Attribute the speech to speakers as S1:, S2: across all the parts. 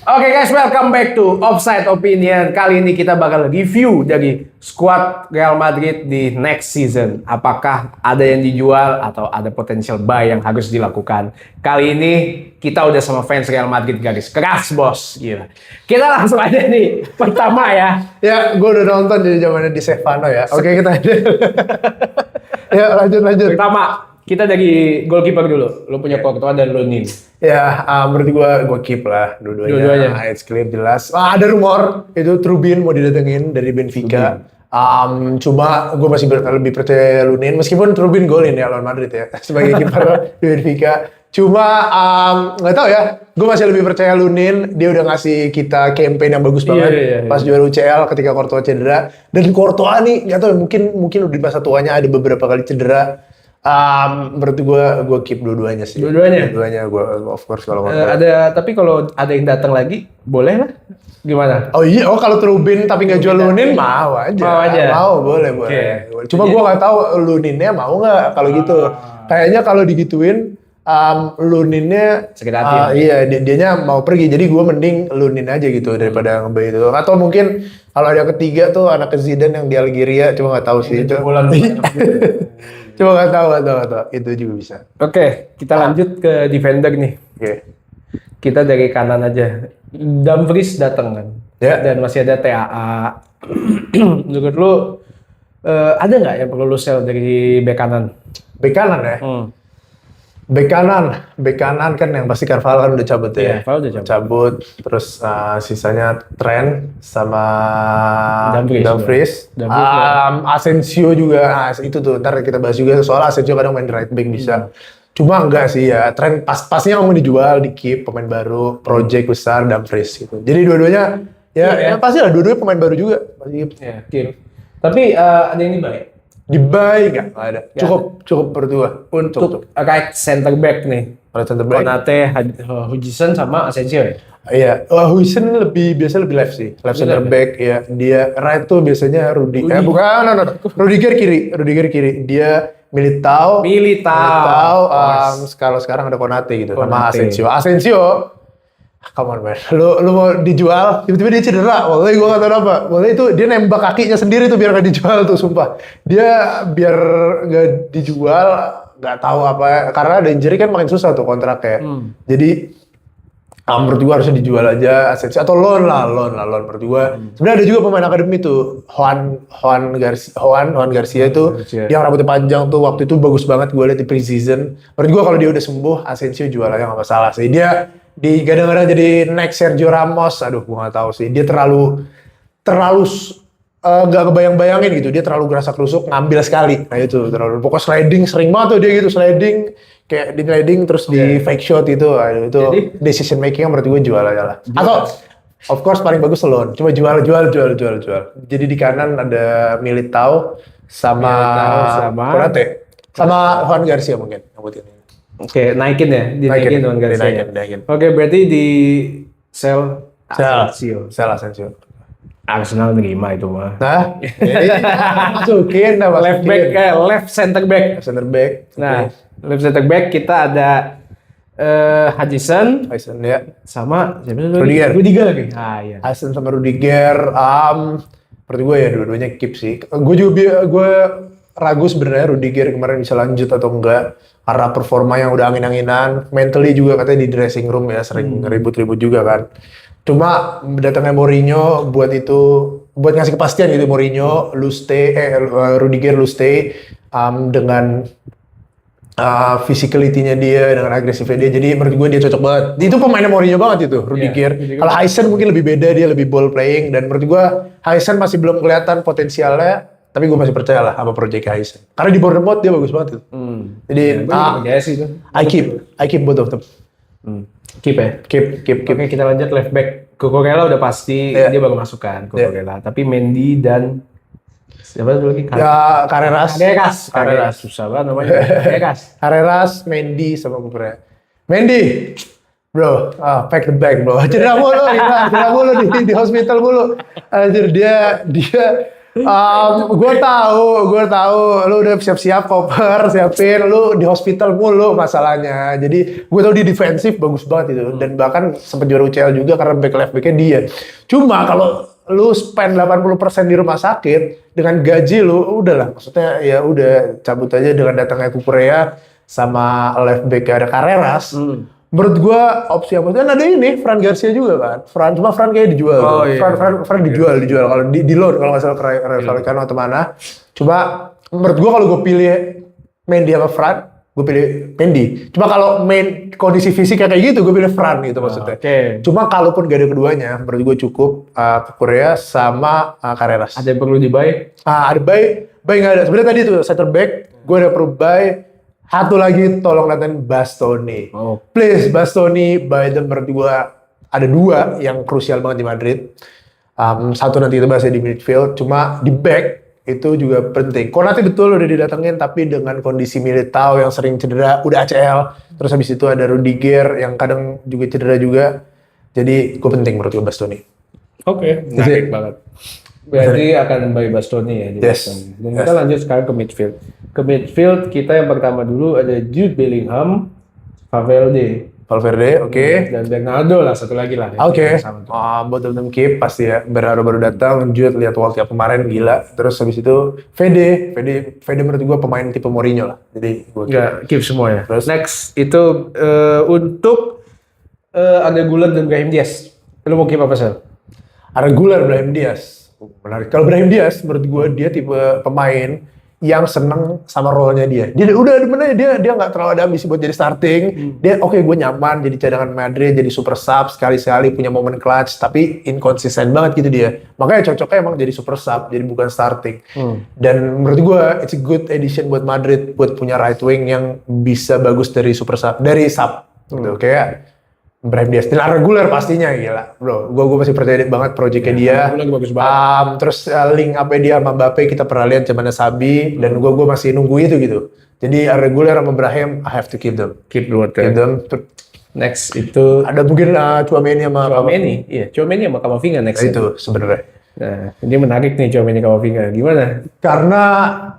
S1: Oke guys, welcome back to Offside Opinion. Kali ini kita bakal review dari squad Real Madrid di next season. Apakah ada yang dijual atau ada potential buy yang harus dilakukan. Kali ini kita udah sama fans Real Madrid garis keras bos. Gila. Kita langsung aja nih. Pertama ya.
S2: Ya, gue udah nonton dari zamannya di Stefano ya. Oke, kita aja. Ya, lanjut.
S1: Pertama, kita dari goalkeeper dulu. Lo punya Courtois dan Lunin.
S2: Ya, menurut gue keep lah dua-duanya. It's clear, jelas. Ada rumor itu Trubin mau didatengin dari Benfica. Cuma gue masih lebih percaya Lunin, meskipun Trubin golin ya lawan Madrid ya sebagai kiper di Benfica. Cuma nggak tahu ya, gue masih lebih percaya Lunin. Dia udah ngasih kita campaign yang bagus banget pas juara UCL ketika Courtois cedera. Dan Courtois nih nggak tahu, mungkin di masa tuanya ada beberapa kali cedera. Menurut gue keep dua-duanya sih. Dua-duanya gue of course kalau
S1: tapi kalau ada yang datang lagi boleh lah. Gimana?
S2: Oh iya, kalau Trubin tapi nggak jual Lunin mau aja. Mau, boleh. Okay. Cuma gue nggak tahu Luninnya mau nggak kalau gitu. Kayaknya kalau digituin Luninnya
S1: sakit hati.
S2: Iya, dianya mau pergi. Jadi gue mending Lunin aja gitu daripada ngebay itu. Atau mungkin kalau ada ketiga tuh anak Zidane yang di Algeria, cuma nggak tahu sih itu. Cuma nggak tahu. Itu juga bisa. Oke,
S1: kita lanjut ke defender nih.
S2: Oke.
S1: Kita dari kanan aja. Dumfries datang kan.
S2: Ya.
S1: Dan masih ada TAA. Menurut lu ada nggak yang perlu lu sell dari bek kanan?
S2: Bek kanan ya? Bek kanan kan yang pasti Carvalho kan udah cabut ya.
S1: Carvalho udah
S2: cabut. Terus sisanya Trent sama Dumfries. Asensio juga. Itu tuh ntar kita bahas juga soal Asensio kadang main right back bisa. Cuma enggak sih ya. Trent pasnya mau dijual, di keep pemain baru, project besar Dumfries gitu. Jadi dua-duanya ya pasti lah, dua-duanya pemain baru juga. Pasti
S1: keep. Tapi ada yang dibuy?
S2: Dibuy nggak ada. Cukup berdua.
S1: Untuk right center back nih.
S2: Right center back.
S1: Konate, Hujison sama Asensio ya?
S2: Iya, Hujison biasanya lebih left sih. Left center back ya. Dia right tuh biasanya Rudiger kiri. Dia Militao. Kalau sekarang ada Konate gitu sama Asensio. Come on man, lu mau dijual, tiba-tiba dia cedera. Wallahi gue gak tau apa. Wallahi itu dia nembak kakinya sendiri tuh biar gak dijual tuh, sumpah. Dia biar gak dijual, gak tahu apa. Karena ada injury kan makin susah tuh kontraknya. Jadi menurut gue harusnya dijual aja Asensio atau loan menurut gue. Sebenarnya ada juga pemain akademi tuh, Juan Garcia itu yang rambutnya panjang tuh, waktu itu bagus banget gue liat di preseason. Menurut gue kalau dia udah sembuh, Asensio jual aja nggak masalah sih. Dia kadang-kadang jadi next Sergio Ramos. Aduh, gue nggak tahu sih. Dia terlalu nggak kebayang-bayangin gitu. Dia terlalu gerasa-gerusuk, ngambil sekali. Nah itu terlalu. Pokoknya sliding sering banget tuh dia gitu, sliding kayak di sliding terus di fake shot itu. Itu decision making menurut gue jual aja lah. Atau of course paling bagus loan. Cuma jual. Jadi di kanan ada Militao sama Konate sama Juan Garcia mungkin.
S1: Oke, naikin ya? Dinaikin Juan Garcia.
S2: Dinaikin.
S1: Oke, berarti di sell Asensio. Arsenal nerima itu mah.
S2: Nah, masukin
S1: left center back. Nah, left center back kita ada Hudson
S2: ya.
S1: Sama
S2: Rudiger
S1: lagi. Iya.
S2: Hudson sama Rudiger. Menurut gue ya dua-duanya keep sih. Gue ragu sebenarnya Rudiger kemarin bisa lanjut atau enggak karena performa yang udah angin-anginan. Mentally juga katanya di dressing room ya sering ribut-ribut juga kan. Cuma datangnya Mourinho buat ngasih kepastian gitu. Mourinho Rudiger lu stay dengan physicality-nya dia, dengan agresifnya dia. Jadi menurut gue dia cocok banget. Itu pemainnya Mourinho banget itu, Rudiger. Kalau Hudson mungkin lebih beda, dia lebih ball playing. Dan menurut gue Hudson masih belum kelihatan potensialnya. Tapi gue masih percaya lah sama project Hudson. Karena di Bournemouth dia bagus banget itu. Jadi I keep both of them.
S1: Keep ya?
S2: Keep.
S1: Oke, kita lanjut left back. Cucurella udah pasti dia baru masukkan Cucurella. Tapi Mendy dan siapa dulu lagi?
S2: Carreras.
S1: Susah banget namanya.
S2: Carreras, Mendy sama Cucurella. Mendy, bro, pack the bag bro. Cedera mulu di hospital mulu. Anjir dia Gue tahu, lu udah siap-siap koper, siapin, lu di hospital mulu masalahnya. Jadi gue tahu di defensif bagus banget itu, dan bahkan sempat juara UCL juga karena back left backnya dia. Cuma kalau lu spend 80% di rumah sakit dengan gaji lu, udahlah, maksudnya ya udah cabut aja dengan datangnya Kukurea sama left back ada Carreras. Menurut gua opsi yang bagus, dan ada ini Fran Garcia juga kan. Fran kayak dijual.
S1: Oh, iya.
S2: Fran dijual kalau di loan kalau nggak salah ke Rayo Vallecano atau mana. Cuma menurut gua kalau gua pilih Mendy sama Fran, gua pilih Mendy. Cuma kalau main kondisi fisik kayak gitu, gua pilih Fran gitu maksudnya.
S1: Oke.
S2: Cuma kalaupun gak ada keduanya, menurut gua cukup ke Korea sama Carreras.
S1: Ada yang perlu dibuy?
S2: Ada Bay nggak ada. Sebenarnya tadi tuh center back, gua ada perlu Bay. Satu lagi tolong datang Bastoni.
S1: Oh.
S2: Please Bastoni, by the menurut gua ada dua yang krusial banget di Madrid. Satu nanti kita bahas di midfield, cuma di back itu juga penting. Konate betul udah didatengin, tapi dengan kondisi Militao yang sering cedera, udah ACL. Terus habis itu ada Rudiger yang kadang juga cedera juga. Jadi gue penting menurut gue Bastoni.
S1: Oke, menarik banget. Berarti akan by Bastoni ya.
S2: Yes.
S1: Dan kita lanjut sekarang ke midfield. Ke midfield kita yang pertama dulu ada Jude Bellingham, Valverde,
S2: oke.
S1: dan Bernardo lah satu lagi lah.
S2: Oke. Both of them keep pasti ya. Bernardo baru datang, Jude lihat World Cup kemarin gila. Terus habis itu Fede menurut gua pemain tipe Mourinho lah. Jadi gua
S1: keep semua ya.
S2: Terus?
S1: Next itu untuk ada Gullit dan Brahim Diaz. Lu mau keep apa sih?
S2: regular Brahim Diaz. Menarik. Kalau Brahim Diaz menurut gue dia tipe pemain yang seneng sama role-nya dia. Dia udah sebenarnya dia nggak terlalu ada ambisi buat jadi starting. Dia oke, gue nyaman jadi cadangan Madrid, jadi super sub sekali-sekali punya momen clutch, tapi inkonsisten banget gitu dia. Makanya cocoknya emang jadi super sub, jadi bukan starting. Dan menurut gue it's a good addition buat Madrid buat punya right wing yang bisa bagus dari super sub, dari sub. Gitu. Kayak Brahim Diaz, tidak reguler pastinya gila, bro. Gue masih percaya banget proyeknya dia.
S1: Bagus banget.
S2: Terus link apa dia sama Mbappe kita pernah lihat zamannya Sabi dan gue masih nunggu itu gitu. Jadi reguler sama Brahim, I have to keep them.
S1: Keep dulu.
S2: Keep them.
S1: Next itu
S2: Ada mungkin Tchouaméni sama
S1: Tchouaméni sama Camavinga next.
S2: itu sebenarnya.
S1: Nah, ini menarik nih Tchouaméni Camavinga. Gimana?
S2: Karena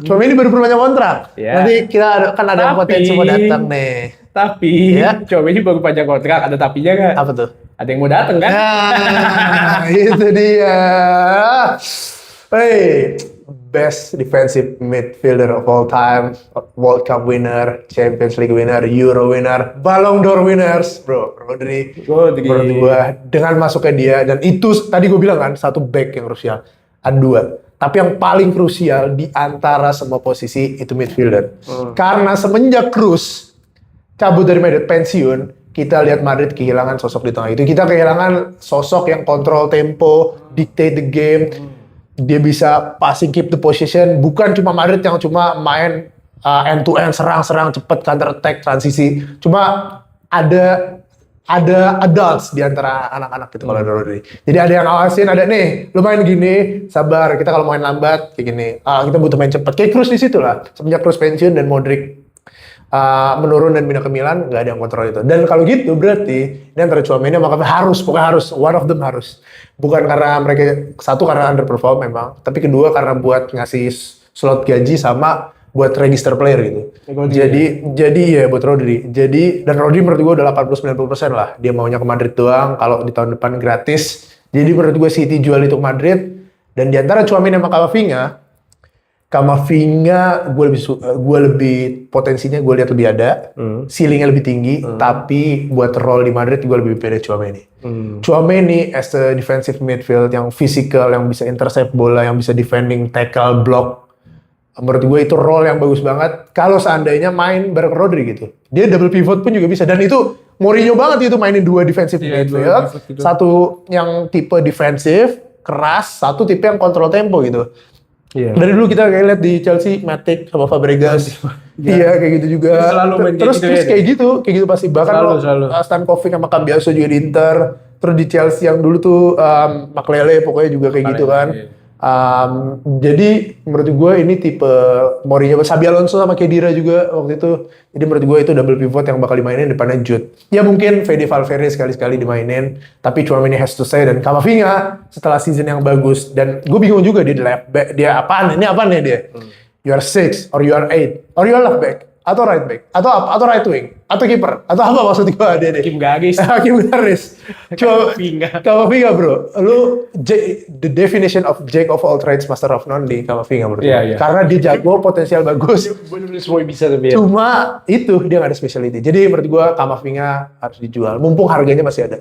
S2: Tchouaméni baru perpanjang kontrak.
S1: Ya.
S2: Nanti kita kan ada potensi mau datang nih.
S1: Tapi
S2: Ya.
S1: Tchouaméni baru panjang kontrak, ada tapinya nggak?
S2: Apa tuh?
S1: Ada yang mau datang kan?
S2: Nah, itu dia. Hey, best defensive midfielder of all time, World Cup winner, Champions League winner, Euro winner, Ballon d'Or winners, bro. Rodri. Menurut gua dengan masuknya dia dan itu tadi gue bilang kan satu back yang krusial, ada dua. Tapi yang paling krusial di antara semua posisi itu midfielder. Karena semenjak Kroos cabut dari Madrid pensiun, kita lihat Madrid kehilangan sosok di tengah itu. Kita kehilangan sosok yang kontrol tempo, dictate the game. Dia bisa passing, keep the position. Bukan cuma Madrid yang cuma main end to end, serang cepat, counter attack, transisi. Cuma ada adults di antara anak-anak gitu kalau ada Rodri. Jadi ada yang awasin, ada nih, lu main gini, sabar. Kita kalau main lambat kayak gini, kita butuh main cepat. Kayak Kroos di situ lah. Semenjak Kroos pensiun dan Modric menurun dan pindah ke Milan, nggak ada yang kontrol itu. Dan kalau gitu berarti ini antara Tchouaméni sama Camavinga harus, one of them harus. Bukan karena mereka, satu karena underperform memang, tapi kedua karena buat ngasih slot gaji sama buat register player gitu. Jadi ya buat Rodri. Jadi dan Rodri menurut gue udah 80-90% lah. Dia maunya ke Madrid doang, kalau di tahun depan gratis. Jadi menurut gue City jual itu ke Madrid. Dan di antara Tchouaméni sama Camavinga gue lebih potensinya gue lihat lebih ada, ceilingnya lebih tinggi, tapi buat role di Madrid gue lebih pilih Tchouaméni. Tchouaméni as a defensive midfield yang physical, yang bisa intercept bola, yang bisa defending, tackle, block. Menurut gue itu role yang bagus banget. Kalau seandainya main bareng Rodri gitu, dia double pivot pun juga bisa. Dan itu Mourinho banget itu mainin dua defensive midfield, gitu. Satu yang tipe defensif keras, satu tipe yang kontrol tempo gitu. Yeah. Dari dulu kita kayak lihat di Chelsea, Matic sama Fabregas, iya kayak gitu juga. Terus kayak gitu pasti. Bahkan Stankovic sama Cambiaso juga di Inter. Terus di Chelsea yang dulu tuh Makelele pokoknya juga kayak gitu kan. Jadi menurut gue ini tipe Mourinho, Xabi Alonso sama Khedira juga waktu itu. Jadi menurut gue itu double pivot yang bakal dimainin depannya Jude. Ya mungkin Fede Valverde sekali-sekali dimainin, tapi Tchouaméni has to say, dan Camavinga setelah season yang bagus. Dan gue bingung juga dia di left back, dia apaan? Ini apaan ya dia? You are 6 or you are 8 or you are left back atau right back atau right wing atau kiper atau apa maksud gue dia deh.
S1: Kim Garis.
S2: Kim Garis. Coba Camavinga bro, lu the definition of jack of all trades master of none di Camavinga bro.
S1: Iya.
S2: Karena dia jago, potensial bagus.
S1: Bener-bener semua bisa tapi ya.
S2: Cuma itu dia nggak ada specialty. Jadi menurut gue Camavinga harus dijual, mumpung harganya masih ada.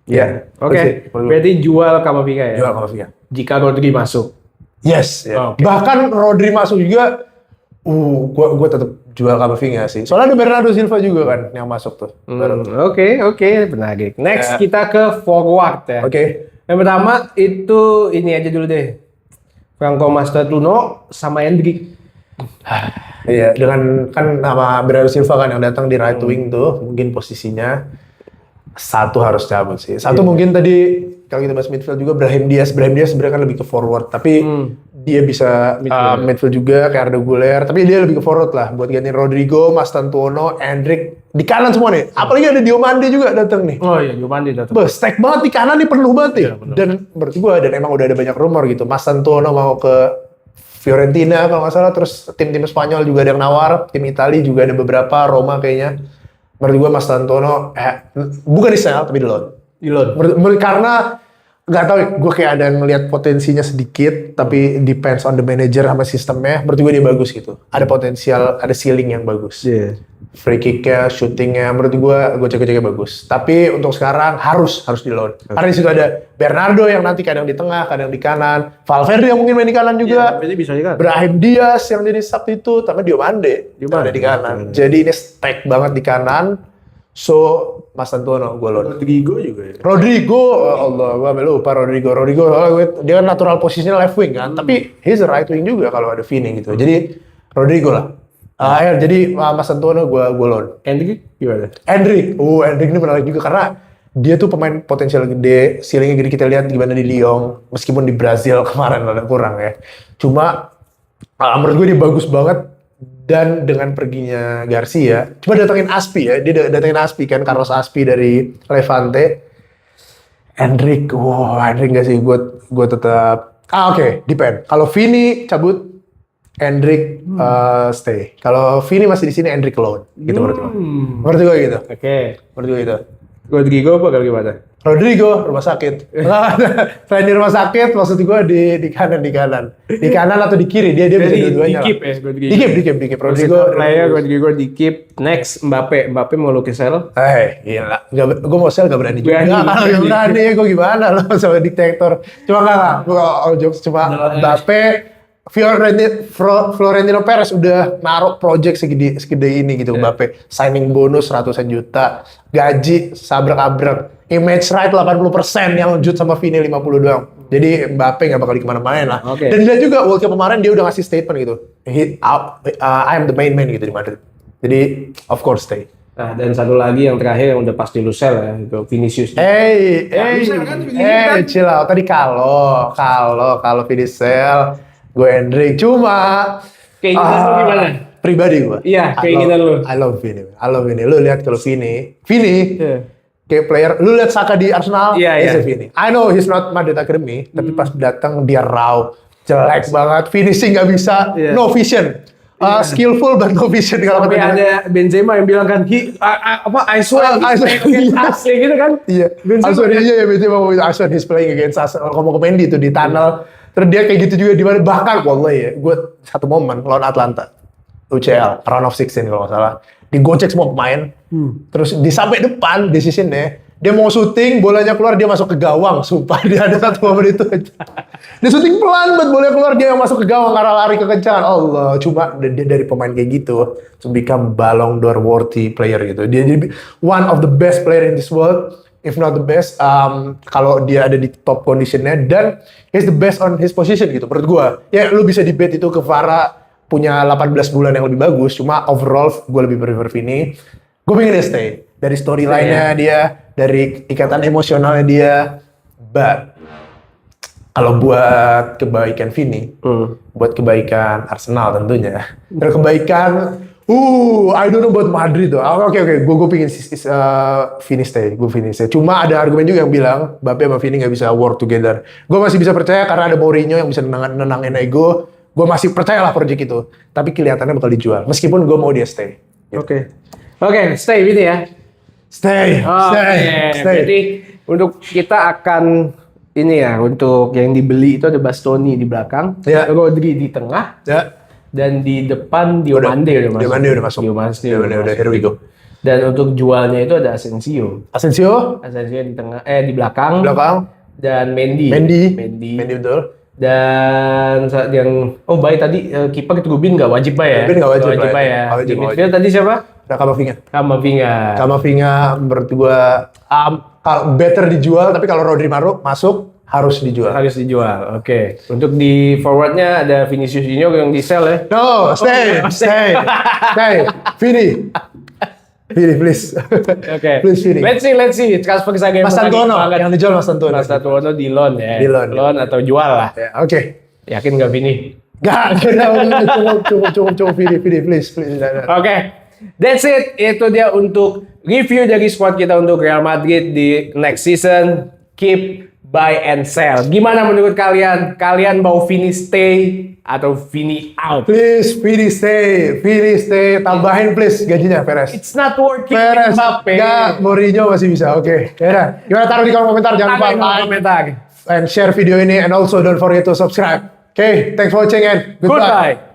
S1: Iya. Oke. Berarti jual Camavinga ya.
S2: Jual Camavinga.
S1: Jika Rodri masuk.
S2: Yes. Ya.
S1: Okay.
S2: Bahkan Rodri masuk juga. Gue tetap jual Camavinga sih. Soalnya ada Bernardo Silva juga kan yang masuk tuh.
S1: Oke, menarik. Next kita ke forward ya.
S2: Oke.
S1: Yang pertama itu ini aja dulu deh. Franco Mastertuno sama Endrick.
S2: Iya, dengan kan nama Bernardo Silva kan yang datang di right wing tuh, mungkin posisinya satu harus cabut sih. Satu mungkin tadi kalau kita bahas midfield juga Brahim Diaz sebenarnya kan lebih ke forward, tapi dia bisa midfield juga kayak Arda Güler, tapi dia lebih ke forward lah buat gantiin Rodrigo, Mastantuono, Endrick di kanan semua nih. Apalagi ada Diomande juga datang nih.
S1: Oh iya, Diomande datang.
S2: Stack banget di kanan nih, penuh banget ya. Dan menurut gua dan emang udah ada banyak rumor gitu. Mastantuono mau ke Fiorentina kalau nggak salah, terus tim-tim Spanyol juga ada yang nawar, tim Italia juga ada beberapa, Roma kayaknya. Menurut gua Mastantuono bukan di sell tapi di loan. Karena nggak tahu, gue kayak ada ngelihat potensinya sedikit, tapi depends on the manager sama sistemnya. Menurut gue dia bagus gitu. Ada potensial, ada ceiling yang bagus. Free kicknya, shootingnya, menurut gue cek-ceknya bagus. Tapi untuk sekarang harus di loan. Karena di situ ada Bernardo yang nanti kadang di tengah, kadang di kanan. Valverde yang mungkin main di kanan juga.
S1: Bisa kan?
S2: Brahim Diaz yang jadi substitute, tapi Diomande ada di kanan. Jadi ini stack banget di kanan. So, Mastantuono gue loan.
S1: Rodrigo juga ya.
S2: Rodrigo, Allah, gue sampai lupa Rodrigo, dia kan natural posisinya left wing kan, tapi he's a right wing juga kalau ada Vini gitu. Jadi Rodrigo lah. Jadi Mas Antonio gue loan.
S1: Endrick gimana?
S2: Endrick ini menarik juga karena dia tuh pemain potensial gede, ceilingnya gede. Kita lihat gimana di Lyon, meskipun di Brazil kemarin ada kurang ya. Cuma menurut gue dia bagus banget. Dan dengan perginya Garcia, coba datengin Aspi ya, dia datengin Aspi kan, Carlos Aspi dari Levante. Endrick nggak sih, gue tetap. Oke, depend. Kalau Vini cabut, Endrick stay. Kalau Vini masih di sini, Endrick loan. Gitu menurut gue. Menurut gue gitu.
S1: Oke.
S2: Menurut gue gitu.
S1: Rodrigo bakal gimana?
S2: Rodrigo rumah sakit. Selain di rumah sakit, maksud gue di kanan atau di kiri, dia bisa dua-duanya. Di keep.
S1: Rodrigo di keep. Next Mbappe mau lukis sel.
S2: Gila. Gue mau sel gak berani juga. Gak berani, gue gimana lo sama diktator. Cuma gue jokes cuma Mbappe. Florentino Perez udah naruh project segede ini gitu. Mbappe signing bonus ratusan juta, gaji sabrek-abrek. Image right 80% yang Jude sama Vini 50 doang. Jadi Mbappe gak bakal kemana-mana lah. Dan dia juga World Cup kemarin dia udah ngasih statement gitu. I am the main man gitu di Madrid. Jadi of course stay.
S1: Nah, dan satu lagi yang terakhir yang udah pasti Lucel ya, itu Vinicius.
S2: Chill out. Tadi kalau Vinicius, gue Endrick. Cuma
S1: keinginan lu gimana?
S2: Pribadi gue.
S1: Iya, keinginan lu.
S2: I love Vini. Lu lihat kalau Vini. Kayak player, lu lihat Saka di Arsenal, Vini. I know he's not Madrid Academy, tapi pas datang dia raw, jelek banget, finishing nggak bisa, no vision, skillful but no vision. Kalau
S1: tapi ada Benzema yang bilang kan, I swear against us, gitu kan?
S2: Iya, Benzema he's playing against us. Kalau mau ke Mendy tuh di tunnel, terus dia kayak gitu juga di mana, bahkan wallahi ya, gue satu momen lawan Atlanta, UCL, round of 16 kalau nggak salah. Digocek semua pemain, terus di sampai depan decisionnya, dia mau syuting, bolanya keluar, dia masuk ke gawang, sumpah dia ada satu momen itu aja. Dia syuting pelan, buat bolanya keluar, dia yang masuk ke gawang karena lari kekencangan. Allah, cuma dia dari pemain kayak gitu, to become Ballon d'Or worthy player gitu. Dia jadi one of the best player in this world, if not the best, kalau dia ada di top conditionnya, dan he's the best on his position gitu, menurut gua. Ya, lu bisa debate itu ke Vara, punya 18 bulan yang lebih bagus, cuma overall gue lebih prefer Vini. Gue pengen dia stay. Dari storyline-nya dia, dari ikatan emosionalnya dia, but kalau buat kebaikan Vini, buat kebaikan Arsenal tentunya, dan kebaikan, I don't know about Madrid tuh. Oke, gue pingin Vini stay, Cuma ada argumen juga yang bilang, Mbappe sama Vini nggak bisa work together. Gue masih bisa percaya karena ada Mourinho yang bisa nenangin ego. Gue masih percayalah project itu. Tapi kelihatannya bakal dijual. Meskipun gue mau dia stay.
S1: Oke, stay Vini ya.
S2: Stay.
S1: Jadi untuk kita akan ini ya, untuk yang dibeli itu ada Bastoni di belakang,
S2: Ya.
S1: Rodri di tengah,
S2: Ya.
S1: dan di depan Diomande udah masuk.
S2: Diomande udah here we go.
S1: Dan untuk jualnya itu ada Asensio
S2: Asensio,
S1: di tengah, di belakang, dan Mendy
S2: betul.
S1: dan yang baik tadi kiper itu Rubin nggak wajib ya?
S2: Rubin nggak wajib
S1: ya.
S2: Nggak
S1: Di
S2: wajib.
S1: midfield tadi siapa?
S2: Nah,
S1: Kamavinga.
S2: Kamavinga menurut gua kalau better dijual, tapi kalau Rodri masuk harus dijual.
S1: Harus dijual. Oke. Untuk di forwardnya ada Vinicius Junior yang di sell ya.
S2: No, stay. Vini, please.
S1: Oke.
S2: Please, Vini.
S1: Let's see. Transfer saga
S2: Mas Antono, yang dijual Mas Antono.
S1: Mas Antono di loan ya.
S2: Di loan.
S1: Loan atau jual lah.
S2: Ya, oke.
S1: Yakin nggak Vini?
S2: Cukup, Vini, please.
S1: Oke. That's it. Itu dia untuk review dari squad kita untuk Real Madrid di next season. Keep, buy, and sell. Gimana menurut kalian? Kalian mau Vini stay atau Vini out?
S2: Please, Vini stay. Tambahin please gajinya, Perez.
S1: It's not working.
S2: Perez,
S1: Mbappe.
S2: enggak, Mourinho masih bisa. Oke. Ya, gimana, taruh di kolom komentar, jangan lupa like
S1: komentar.
S2: and share video ini, and also don't forget to subscribe. Okay, thanks for watching and goodbye.